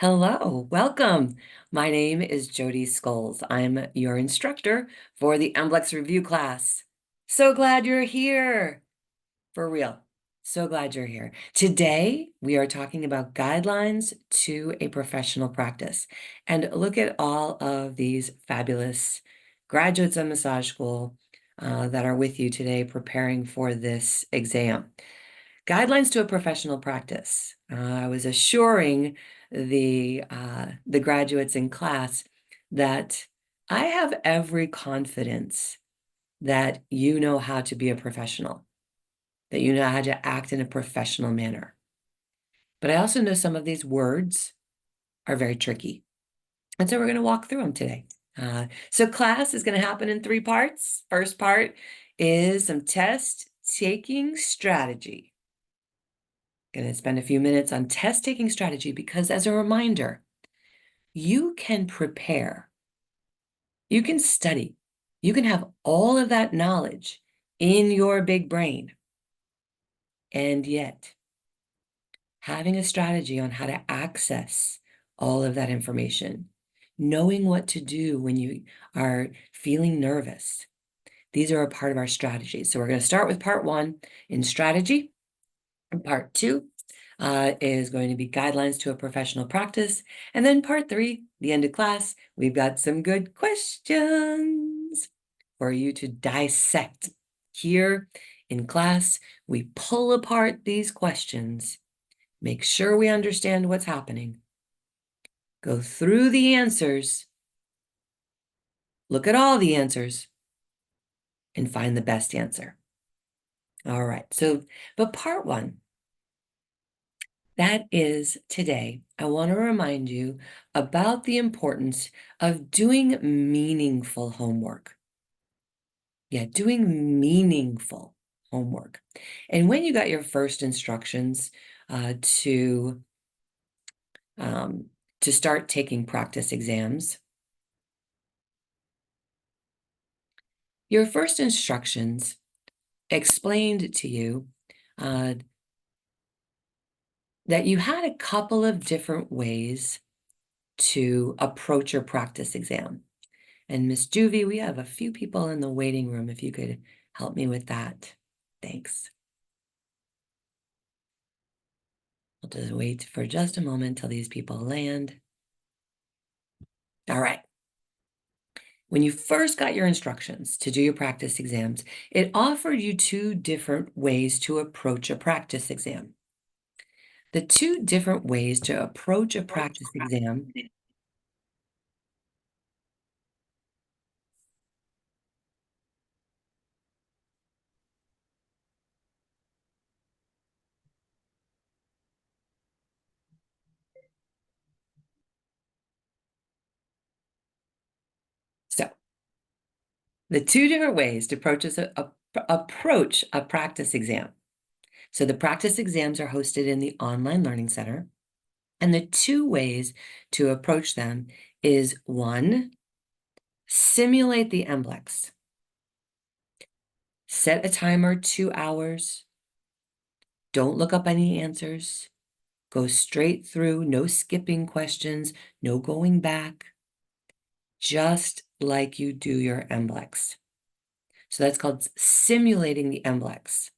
Hello, welcome. My name is Jodi Scholes. I'm your instructor for the MBLEx review class. So glad you're here. For real. So glad you're here. Today, we are talking about guidelines to a professional practice. And look at all of these fabulous graduates of massage school that are with you today preparing for this exam. Guidelines to a professional practice. I was assuring the graduates in class that I have every confidence that you know how to be a professional, that you know how to act in a professional manner. But I also know some of these words are very tricky. And so we're going to walk through them today. So class is going to happen in 3 parts. First part is some test taking strategy. Going to spend a few minutes on test taking strategy because, as a reminder, you can prepare, you can study, you can have all of that knowledge in your big brain. And yet, having a strategy on how to access all of that information, knowing what to do when you are feeling nervous, these are a part of our strategy. So we're going to start with part 1 in strategy. And part 2 is going to be guidelines to a professional practice. And then part 3, the end of class, we've got some good questions for you to dissect. Here in class, we pull apart these questions, make sure we understand what's happening, go through the answers, look at all the answers, and find the best answer. All right, but part 1, that is today, I want to remind you about the importance of doing meaningful homework. Yeah, doing meaningful homework. And when you got your first instructions to start taking practice exams, your first instructions explained to you that you had a couple of different ways to approach your practice exam. And Miss Juvie, we have a few people in the waiting room. If you could help me with that. Thanks. I'll just wait for just a moment till these people land. All right. When you first got your instructions to do your practice exams, it offered you 2 different ways to approach a practice exam. The 2 different ways to approach a practice exam So, the 2 different ways to approach a practice exam. So the practice exams are hosted in the Online Learning Center. And the 2 ways to approach them is 1, simulate the MBLEx. Set a timer 2 hours. Don't look up any answers. Go straight through, no skipping questions, no going back, just like you do your MBLEx. So that's called simulating the MBLEx.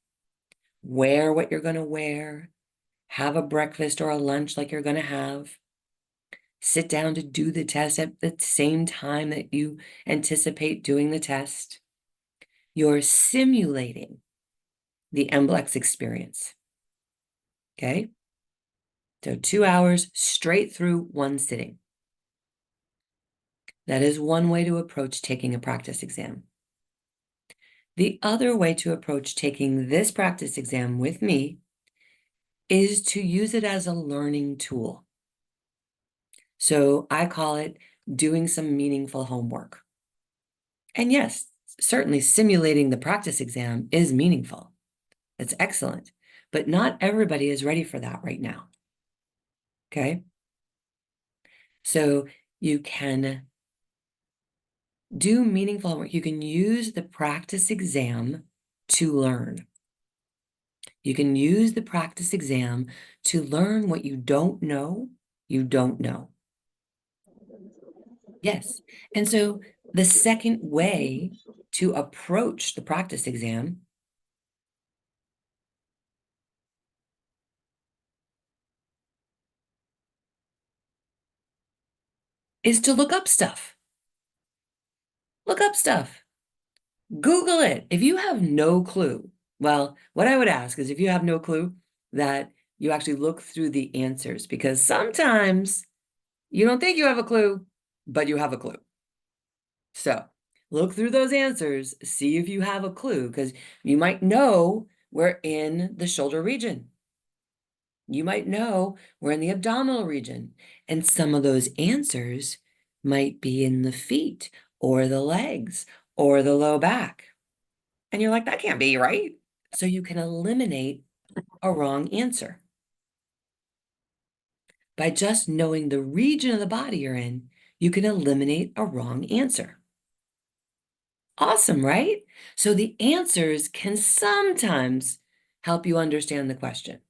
Wear what you're going to wear. Have a breakfast or a lunch like you're going to have. Sit down to do the test at the same time that you anticipate doing the test. You're simulating the MBLEx experience. Okay? So 2 hours straight through one sitting. That is one way to approach taking a practice exam. The other way to approach taking this practice exam with me is to use it as a learning tool. So I call it doing some meaningful homework. And yes, certainly simulating the practice exam is meaningful. It's excellent, but not everybody is ready for that right now. Okay? So you can do meaningful homework. You can use the practice exam to learn. You can use the practice exam to learn what you don't know You don't know. Yes. And so the second way to approach the practice exam is to look up stuff. Look up stuff. Google it. If you have no clue, well, what I would ask is if you have no clue, that you actually look through the answers, because sometimes you don't think you have a clue, but you have a clue. So look through those answers, see if you have a clue, because you might know we're in the shoulder region. You might know we're in the abdominal region, and some of those answers might be in the feet or the legs or the low back. And you're like, that can't be right. So you can eliminate a wrong answer. By just knowing the region of the body you're in, you can eliminate a wrong answer. Awesome, right? So the answers can sometimes help you understand the question.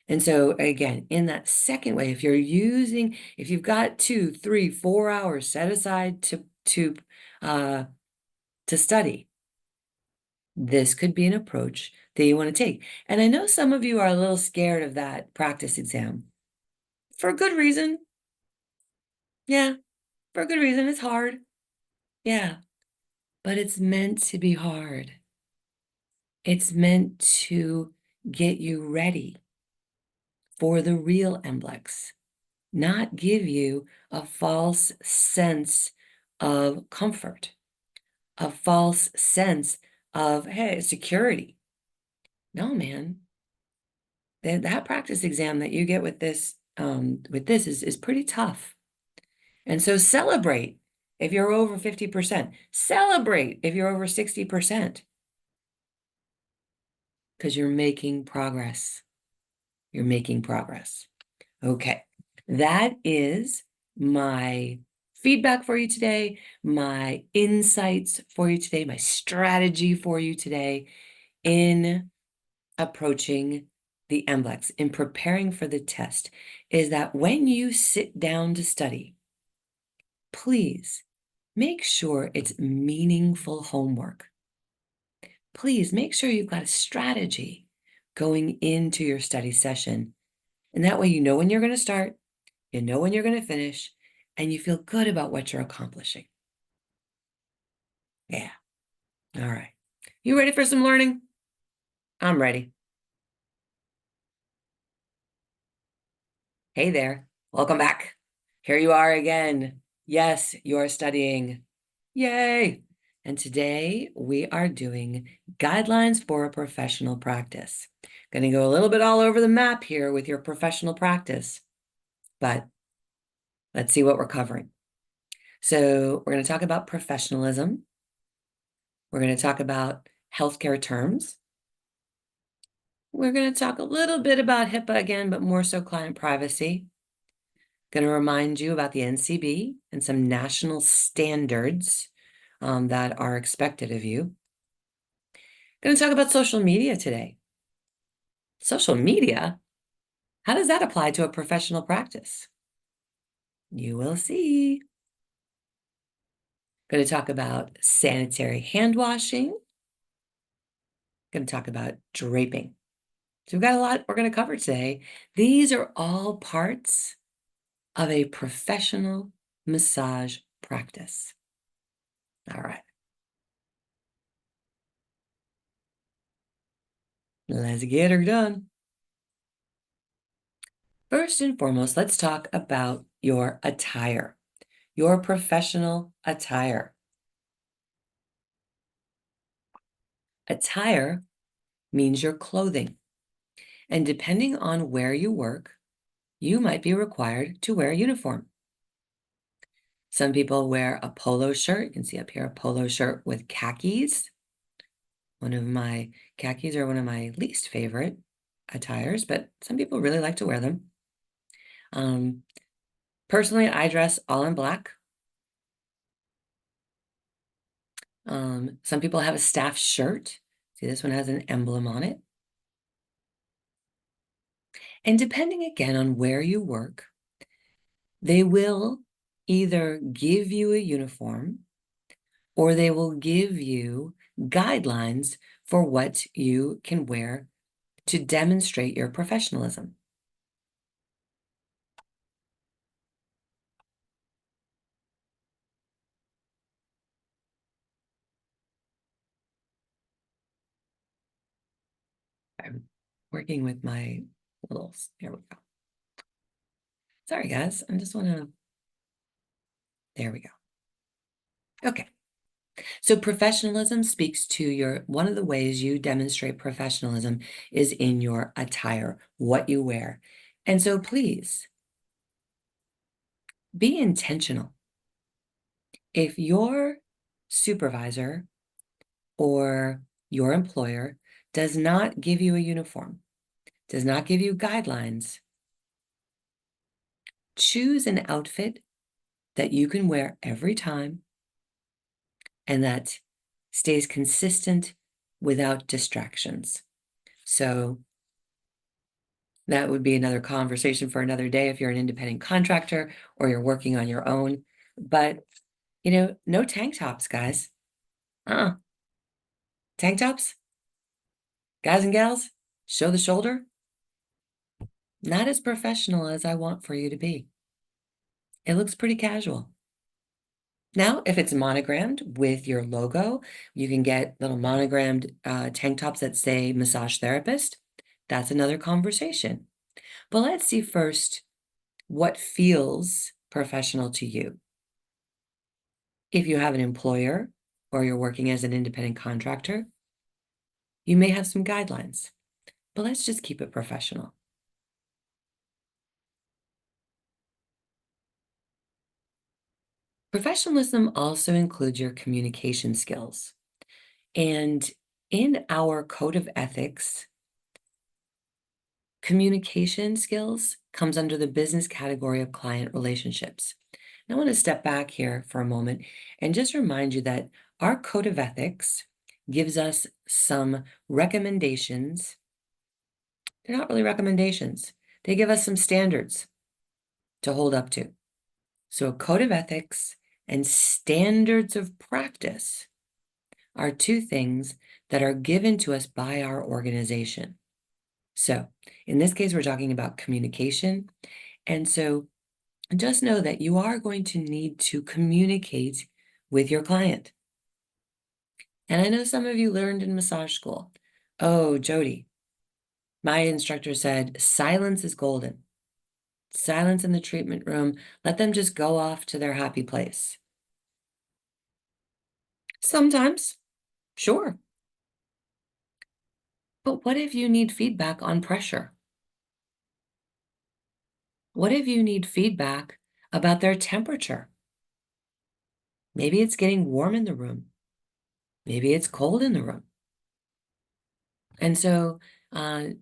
And so again, in that second way, if you've got 2, 3, 4 hours set aside to study, this could be an approach that you want to take. And I know some of you are a little scared of that practice exam for a good reason. Yeah, for a good reason. It's hard. Yeah, but it's meant to be hard. It's meant to get you ready for the real MBLEx, not give you a false sense of comfort, a false sense of, hey, security. No, man. That practice exam that you get with this is pretty tough. And so celebrate if you're over 50%. Celebrate if you're over 60%. Because you're making progress. You're making progress. Okay, that is my feedback for you today, my insights for you today, my strategy for you today in approaching the MBLEx, in preparing for the test, is that when you sit down to study, please make sure it's meaningful homework. Please make sure you've got a strategy going into your study session. And that way you know when you're going to start, you know when you're going to finish, and you feel good about what you're accomplishing. Yeah. All right. You ready for some learning? I'm ready. Hey there. Welcome back. Here you are again. Yes, you're studying. Yay. And today we are doing guidelines for a professional practice. Going to go a little bit all over the map here with your professional practice, but let's see what we're covering. So we're going to talk about professionalism. We're going to talk about healthcare terms. We're going to talk a little bit about HIPAA again, but more so client privacy. Going to remind you about the NCB and some national standards that are expected of you. Going to talk about social media today. Social media? How does that apply to a professional practice? You will see. Going to talk about sanitary hand washing. Going to talk about draping. So we've got a lot we're going to cover today. These are all parts of a professional massage practice. All right. Let's get her done. First and foremost, let's talk about your attire, your professional attire. Attire means your clothing. And depending on where you work, you might be required to wear a uniform. Some people wear a polo shirt. You can see up here a polo shirt with khakis. One of my khakis are one of my least favorite attires, but some people really like to wear them. Personally, I dress all in black. Some people have a staff shirt. See, this one has an emblem on it. And depending again on where you work, They will either give you a uniform or they will give you guidelines for what you can wear to demonstrate your professionalism. I'm working with my littles. Here we go. Sorry, guys. I just want to... There we go. Okay. So professionalism speaks to one of the ways you demonstrate professionalism is in your attire, what you wear. And so please be intentional. If your supervisor or your employer does not give you a uniform, does not give you guidelines, choose an outfit that you can wear every time and that stays consistent without distractions. So that would be another conversation for another day if you're an independent contractor or you're working on your own. But, no tank tops, guys. Tank tops, guys and gals, show the shoulder. Not as professional as I want for you to be. It looks pretty casual. Now, if it's monogrammed with your logo, you can get little monogrammed tank tops that say massage therapist. That's another conversation. But let's see first what feels professional to you. If you have an employer or you're working as an independent contractor, you may have some guidelines, but let's just keep it professional. Professionalism also includes your communication skills. And in our code of ethics, communication skills comes under the business category of client relationships. Now, I want to step back here for a moment and just remind you that our code of ethics gives us some recommendations. They're not really recommendations. They give us some standards to hold up to. So a code of ethics and standards of practice are two things that are given to us by our organization. So in this case, we're talking about communication. And so just know that you are going to need to communicate with your client. And I know some of you learned in massage school, oh, Jodi, my instructor said, silence is golden. Silence in the treatment room. Let them just go off to their happy place. Sometimes, sure. But what if you need feedback on pressure? What if you need feedback about their temperature? Maybe it's getting warm in the room. Maybe it's cold in the room. And so I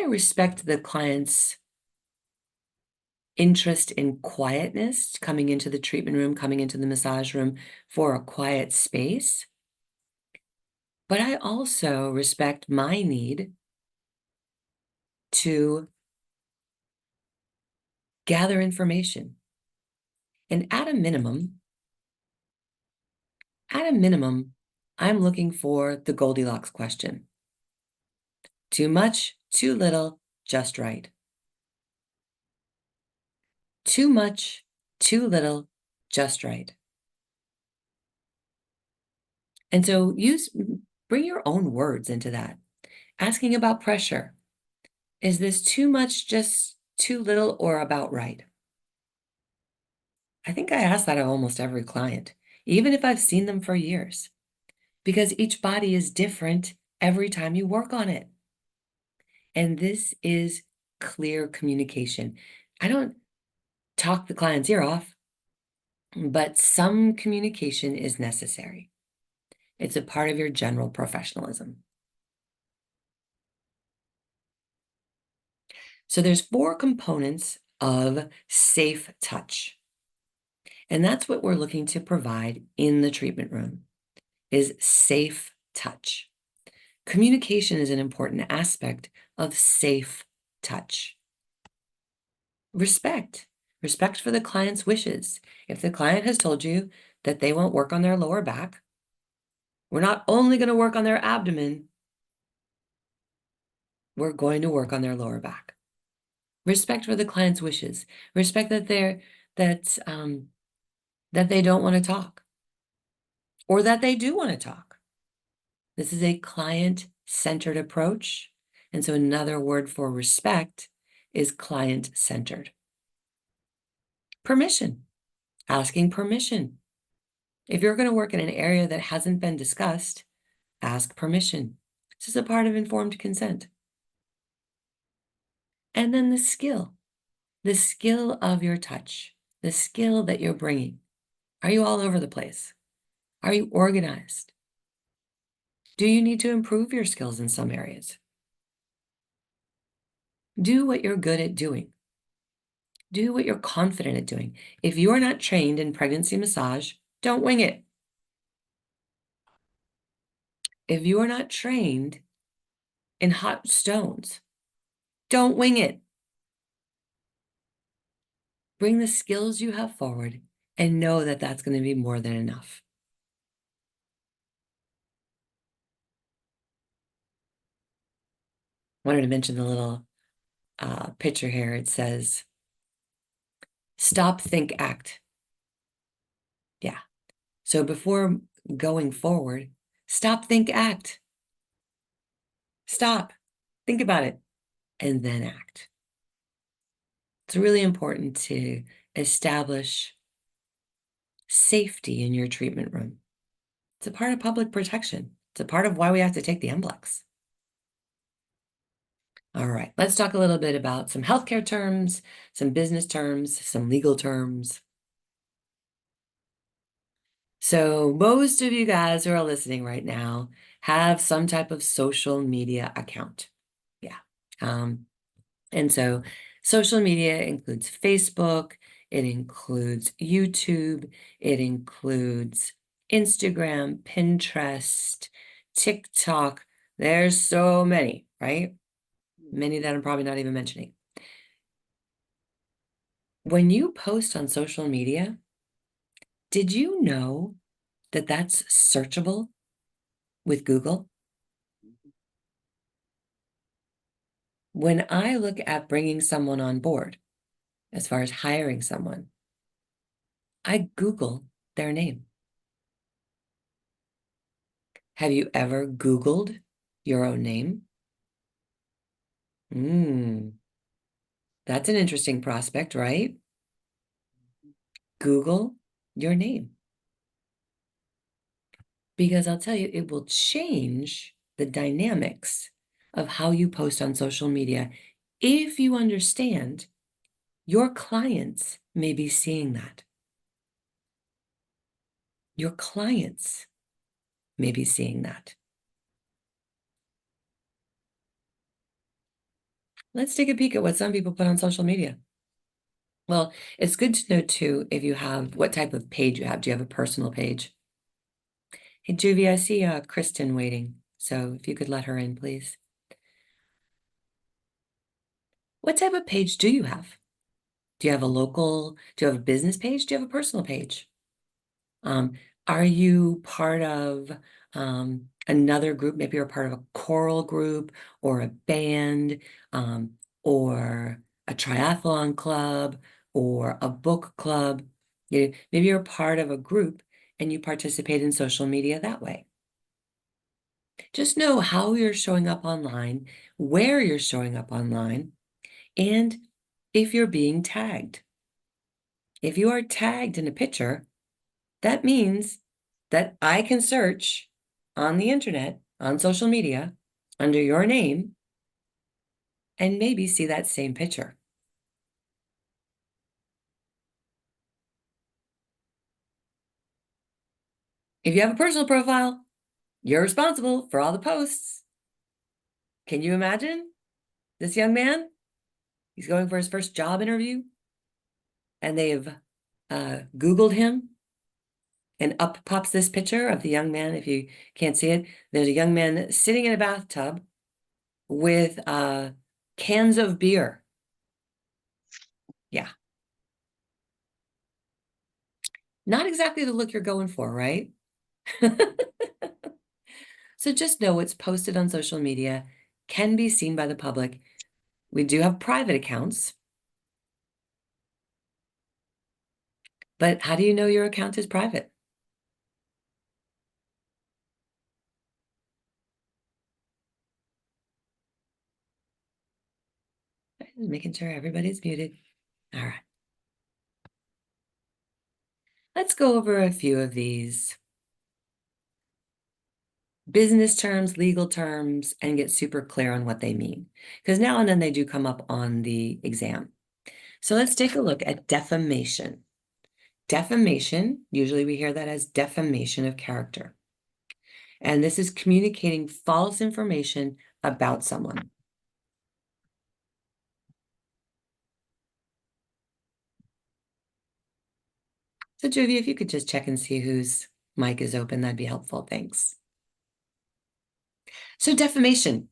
respect the client's interest in quietness, coming into the treatment room, coming into the massage room for a quiet space. But I also respect my need to gather information. And at a minimum, I'm looking for the Goldilocks question. Too much, too little, just right. Too much, too little, just right. And so bring your own words into that. Asking about pressure. Is this too much, just too little, or about right? I think I ask that of almost every client, even if I've seen them for years, because each body is different every time you work on it. And this is clear communication. I don't talk the client's ear off, but some communication is necessary. It's a part of your general professionalism. So there's 4 components of safe touch. And that's what we're looking to provide in the treatment room, is safe touch. Communication is an important aspect of safe touch. Respect. Respect for the client's wishes. If the client has told you that they want work on their lower back, we're not only going to work on their abdomen, we're going to work on their lower back. Respect for the client's wishes. Respect that that they don't want to talk, or that they do want to talk. This is a client-centered approach. And so another word for respect is client-centered. Permission. Asking permission. If you're going to work in an area that hasn't been discussed, ask permission. This is a part of informed consent. And then the skill of your touch, the skill that you're bringing. Are you all over the place? Are you organized? Do you need to improve your skills in some areas? Do what you're good at doing. Do what you're confident at doing. If you are not trained in pregnancy massage, don't wing it. If you are not trained in hot stones, don't wing it. Bring the skills you have forward and know that that's going to be more than enough. I wanted to mention the little picture here. It says, stop, think, act. Yeah. So before going forward, stop, think, act. Stop, think about it, and then act. It's really important to establish safety in your treatment room. It's a part of public protection. It's a part of why we have to take the MBLEx. All right, let's talk a little bit about some healthcare terms, some business terms, some legal terms. So most of you guys who are listening right now have some type of social media account. Yeah. And so social media includes Facebook, it includes YouTube, it includes Instagram, Pinterest, TikTok. There's so many, right? Many that I'm probably not even mentioning. When you post on social media, did you know that that's searchable with Google? When I look at bringing someone on board, as far as hiring someone, I Google their name. Have you ever Googled your own name? That's an interesting prospect, right? Google your name. Because I'll tell you, it will change the dynamics of how you post on social media if you understand your clients may be seeing that. Your clients may be seeing that. Let's take a peek at what some people put on social media. Well, it's good to know too if you have what type of page you have. Do you have a personal page? Hey, Juvie, I see Kristen waiting. So if you could let her in, please. What type of page do you have? Do you have a business page? Do you have a personal page? Are you part of another group? Maybe you're part of a choral group or a band or a triathlon club or a book club. Maybe you're part of a group and you participate in social media that way. Just know how you're showing up online, where you're showing up online, and if you're being tagged. If you are tagged in a picture, that means that I can search on the internet, on social media, under your name, and maybe see that same picture. If you have a personal profile, you're responsible for all the posts. Can you imagine this young man? He's going for his first job interview, and they have Googled him, and up pops this picture of the young man. If you can't see it, there's a young man sitting in a bathtub with cans of beer. Yeah. Not exactly the look you're going for, right? So just know what's posted on social media can be seen by the public. We do have private accounts. But how do you know your account is private? Making sure everybody's muted. All right. Let's go over a few of these business terms, legal terms, and get super clear on what they mean. Because now and then they do come up on the exam. So let's take a look at defamation. Defamation, usually we hear that as defamation of character. And this is communicating false information about someone. So Jodi, if you could just check and see whose mic is open, that'd be helpful. Thanks. So defamation.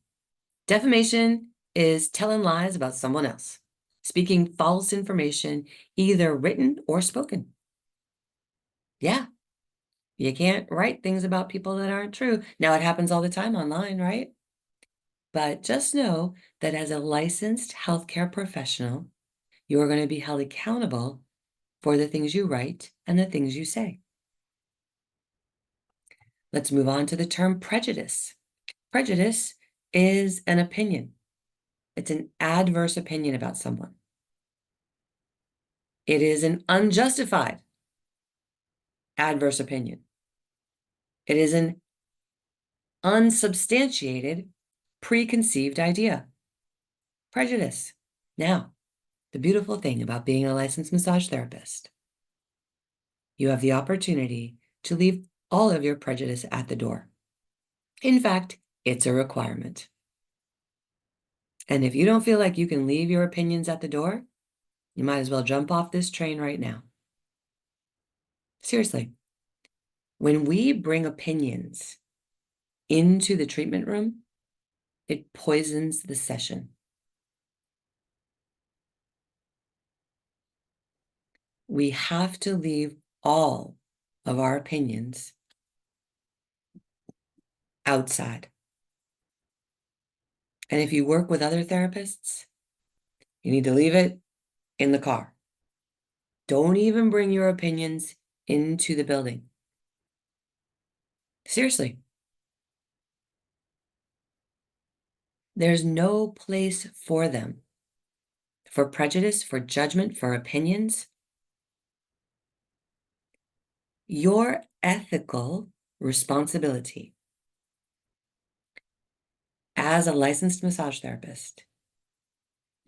Defamation is telling lies about someone else, speaking false information, either written or spoken. Yeah, you can't write things about people that aren't true. Now, it happens all the time online, right? But just know that as a licensed healthcare professional, you are going to be held accountable for the things you write and the things you say. Let's move on to the term prejudice. Prejudice is an opinion. It's an adverse opinion about someone. It is an unjustified adverse opinion. It is an unsubstantiated preconceived idea. Prejudice. Now, the beautiful thing about being a licensed massage therapist, you have the opportunity to leave all of your prejudice at the door. In fact, it's a requirement. And if you don't feel like you can leave your opinions at the door, you might as well jump off this train right now. Seriously. When we bring opinions into the treatment room, it poisons the session. We have to leave all of our opinions outside. And if you work with other therapists, you need to leave it in the car. Don't even bring your opinions into the building. Seriously. There's no place for them. For prejudice, for judgment, for opinions. Your ethical responsibility as a licensed massage therapist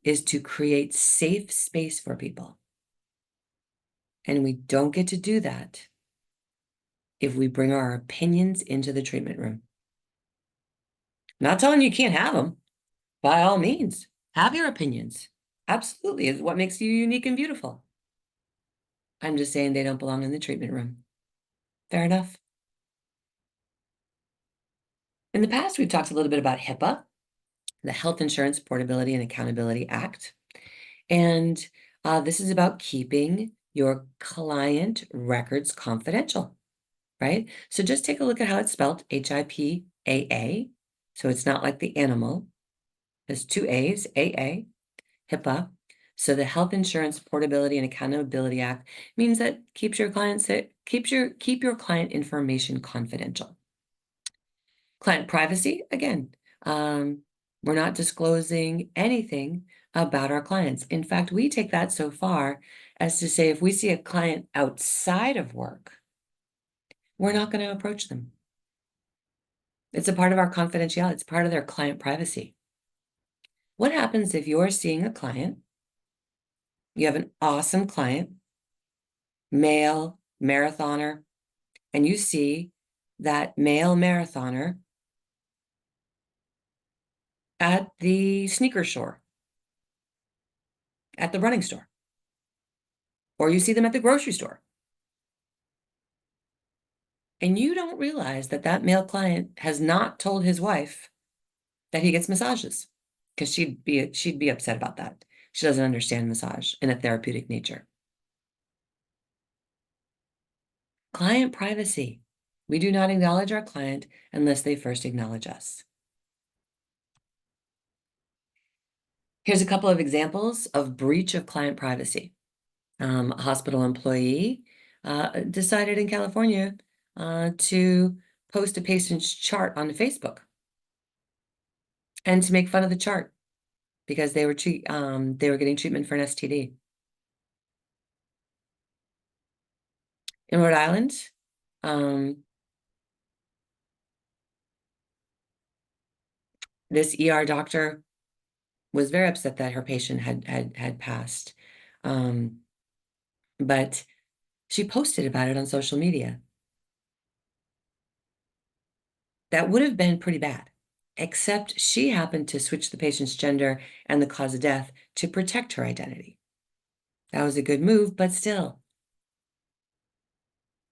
is to create safe space for people. And we don't get to do that if we bring our opinions into the treatment room. I'm not telling you can't have them. By all means, have your opinions. Absolutely, is what makes you unique and beautiful. I'm just saying they don't belong in the treatment room. Fair enough. In the past, we've talked a little bit about HIPAA, the Health Insurance Portability and Accountability Act. And this is about keeping your client records confidential, right? So just take a look at how it's spelled, HIPAA. So it's not like the animal. There's two A's, AA, HIPAA. So the Health Insurance Portability and Accountability Act means that keep your client information confidential. Client privacy, again, we're not disclosing anything about our clients. In fact, we take that so far as to say if we see a client outside of work, we're not going to approach them. It's a part of our confidentiality. It's part of their client privacy. What happens if you're seeing a client, you have an awesome client, male marathoner, and you see that male marathoner at the sneaker store, at the running store, or you see them at the grocery store. And you don't realize that that male client has not told his wife that he gets massages, because she'd be upset about that. She doesn't understand massage in a therapeutic nature. Client privacy. We do not acknowledge our client unless they first acknowledge us. Here's a couple of examples of breach of client privacy. A hospital employee decided in California to post a patient's chart on Facebook and to make fun of the chart because they were getting treatment for an STD. In Rhode Island, this ER doctor was very upset that her patient had passed, but she posted about it on social media. That would have been pretty bad, except she happened to switch the patient's gender and the cause of death to protect her identity. That was a good move, but still,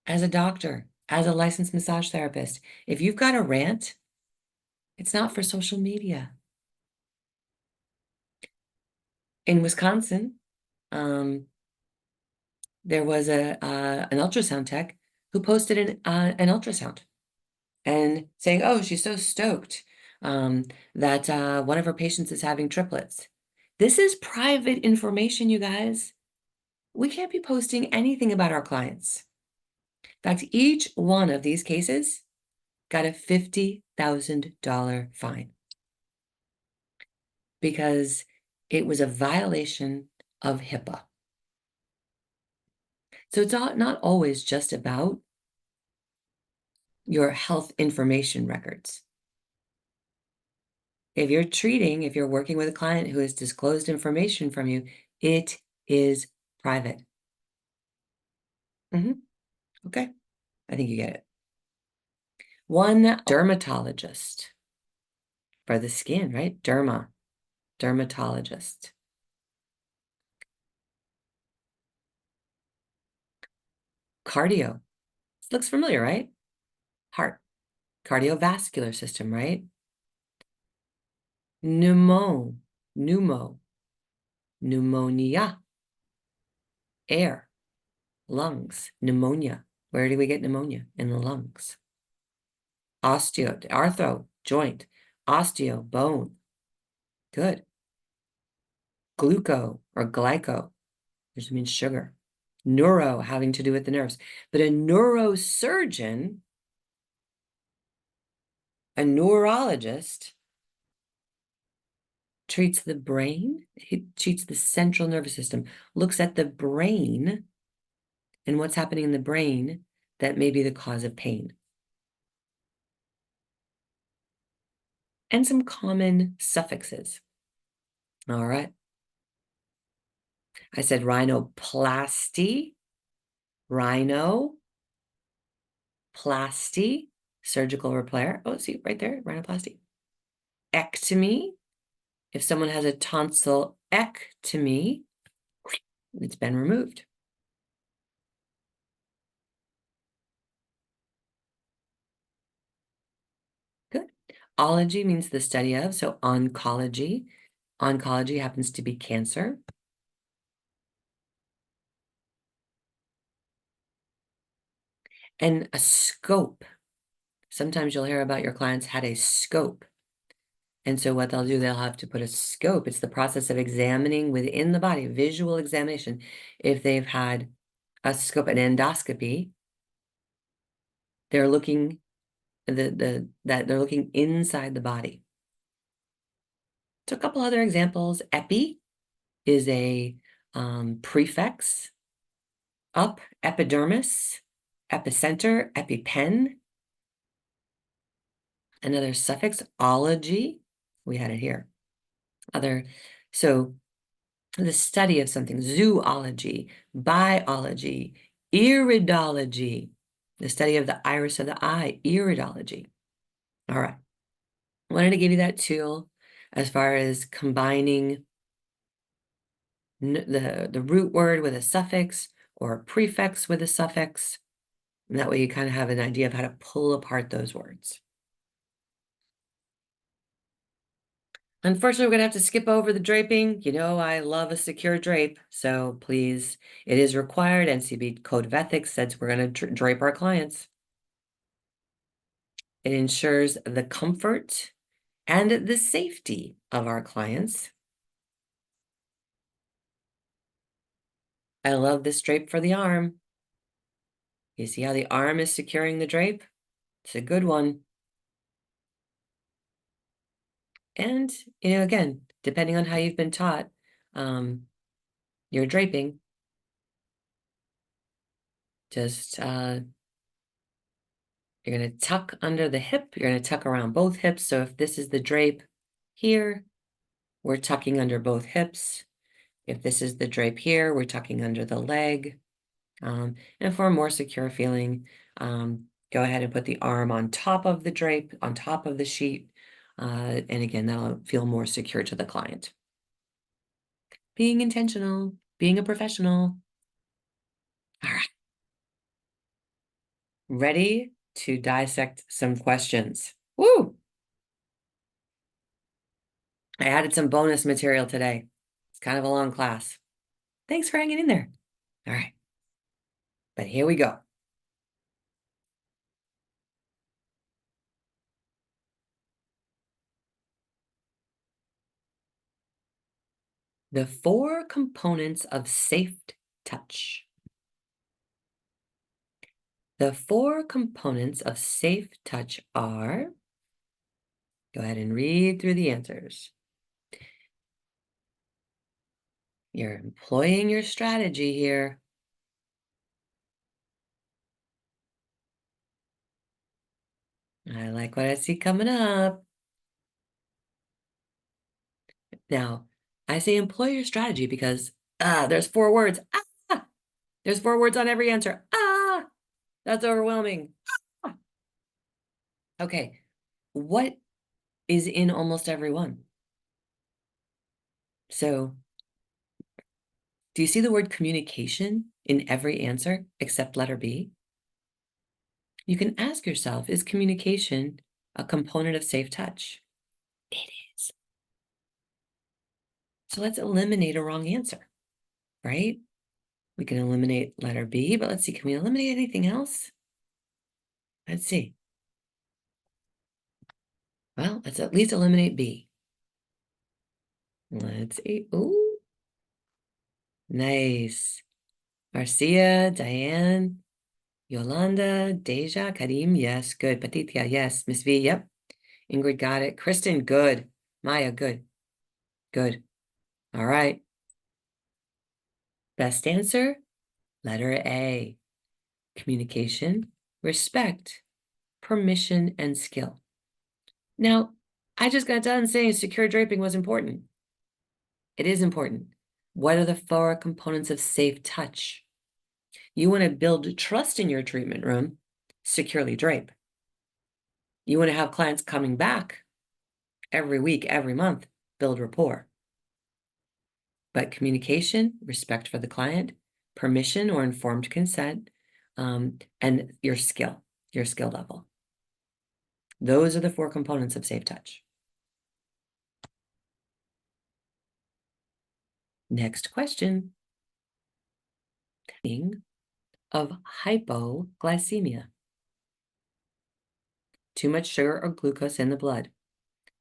as a doctor, as a licensed massage therapist, if you've got a rant, it's not for social media. In Wisconsin, there was an ultrasound tech who posted an ultrasound and saying, oh, she's so stoked that one of her patients is having triplets. This is private information, you guys. We can't be posting anything about our clients. In fact, each one of these cases got a $50,000 fine because it was a violation of HIPAA. So it's not always just about your health information records. If you're working with a client who has disclosed information from you, it is private. Okay, I think you get it. One dermatologist for the skin, right? Dermatologist. Cardio. This looks familiar, right? Heart. Cardiovascular system, right? Pneumonia. Air. Lungs. Pneumonia. Where do we get pneumonia? In the lungs. Arthro, joint. Osteo, bone. Good. Gluco or glyco, which means sugar. Neuro, having to do with the nerves. But a neurosurgeon, a neurologist, treats the brain, he treats the central nervous system, looks at the brain and what's happening in the brain that may be the cause of pain. And some common suffixes. All right. I said rhinoplasty, rhinoplasty, surgical repair. Oh, see right there, rhinoplasty. Ectomy. If someone has a tonsillectomy, it's been removed. Good. Ology means the study of, so oncology. Oncology happens to be cancer. And a scope. Sometimes you'll hear about your clients had a scope. And so what they'll do, they'll have to put a scope. It's the process of examining within the body, visual examination. If they've had a scope, an endoscopy, they're looking they're looking inside the body. So a couple other examples. Epi is a prefix. Up, epidermis, epicenter, epipen. Another suffix, ology. We had it here. So the study of something, zoology, biology, iridology, the study of the iris of the eye, iridology. All right. I wanted to give you that tool as far as combining the root word with a suffix or a prefix with a suffix. And that way you kind of have an idea of how to pull apart those words. Unfortunately, we're going to have to skip over the draping. You know, I love a secure drape, so please, it is required. NCB Code of Ethics says we're going to drape our clients. It ensures the comfort and the safety of our clients. I love this drape for the arm. You see how the arm is securing the drape? It's a good one. And, you know, again, depending on how you've been taught, your draping, just, you're going to tuck under the hip. You're going to tuck around both hips. So if this is the drape here, we're tucking under both hips. If this is the drape here, we're tucking under the leg. And for a more secure feeling, go ahead and put the arm on top of the drape, on top of the sheet. And again, that'll feel more secure to the client. Being intentional, being a professional. All right. Ready to dissect some questions. Woo! I added some bonus material today. It's kind of a long class. Thanks for hanging in there. All right. But here we go. The 4 components of safe touch. The 4 components of safe touch are, go ahead and read through the answers. You're employing your strategy here. I like what I see coming up. Now, I say employ your strategy because there's 4 words. There's 4 words on every answer. That's overwhelming. Okay, what is in almost every one? So, do you see the word communication in every answer except letter B? You can ask yourself, is communication a component of safe touch? It is. So let's eliminate a wrong answer, right? We can eliminate letter B, but let's see, can we eliminate anything else? Let's see. Well, let's at least eliminate B. Let's see. Ooh. Nice. Marcia, Diane, Yolanda, Deja, Karim, yes, good. Patitya, yes. Miss V, yep. Ingrid got it. Kristen, good. Maya, good. Good. All right. Best answer, letter A. Communication, respect, permission, and skill. Now, I just got done saying secure draping was important. It is important. What are the 4 components of safe touch? You want to build trust in your treatment room, securely drape. You want to have clients coming back every week, every month, build rapport. But communication, respect for the client, permission or informed consent, and your skill level. Those are the 4 components of safe touch. Next question. Of hypoglycemia. Too much sugar or glucose in the blood.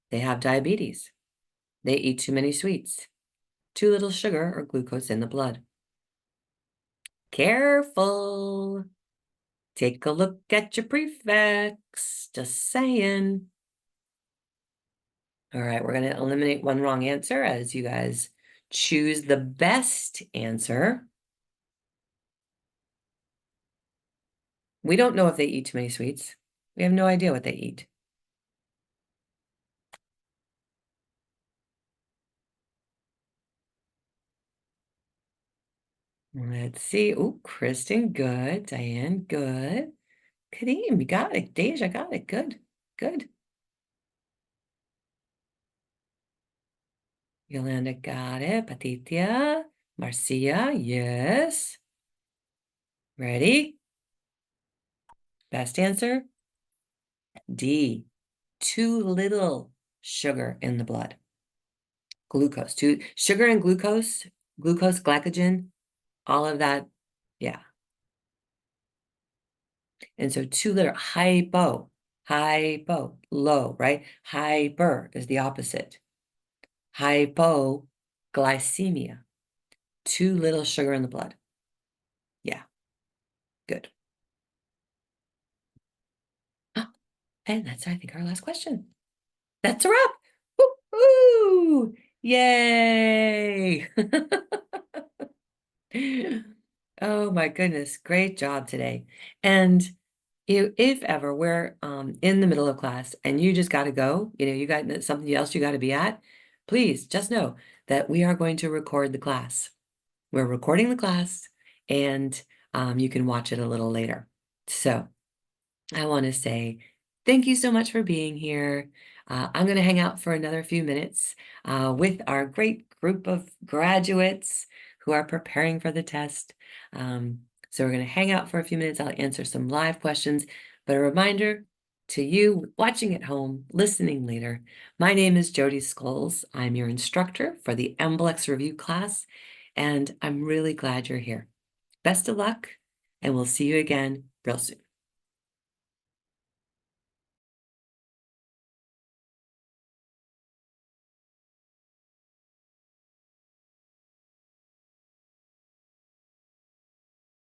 They have diabetes. They eat too many sweets. Too little sugar or glucose in the blood. Careful. Take a look at your prefix. Just saying. All right, we're going to eliminate one wrong answer as you guys choose the best answer. We don't know if they eat too many sweets. We have no idea what they eat. Let's see. Oh, Kristen, good. Diane, good. Kareem, you got it. Deja got it. Good. Good. Yolanda got it. Patitya. Marcia, yes. Ready? Best answer? D. Too little sugar in the blood. Glucose, sugar and glucose, glycogen, all of that, yeah. And so 2 letter hypo, low, right? Hyper is the opposite. Hypoglycemia, too little sugar in the blood. Yeah, good. And that's, I think, our last question. That's a wrap. Woo-hoo! Yay! Oh my goodness, great job today. And if ever we're in the middle of class and you just got to go, you got something else you got to be at, please just know that we are going to record the class. We're recording the class, and you can watch it a little later. So I want to say thank you so much for being here. I'm going to hang out for another few minutes with our great group of graduates who are preparing for the test. So we're going to hang out for a few minutes. I'll answer some live questions, but a reminder to you watching at home, listening later, my name is Jodi Skulls. I'm your instructor for the MBLEx review class, and I'm really glad you're here. Best of luck, and we'll see you again real soon.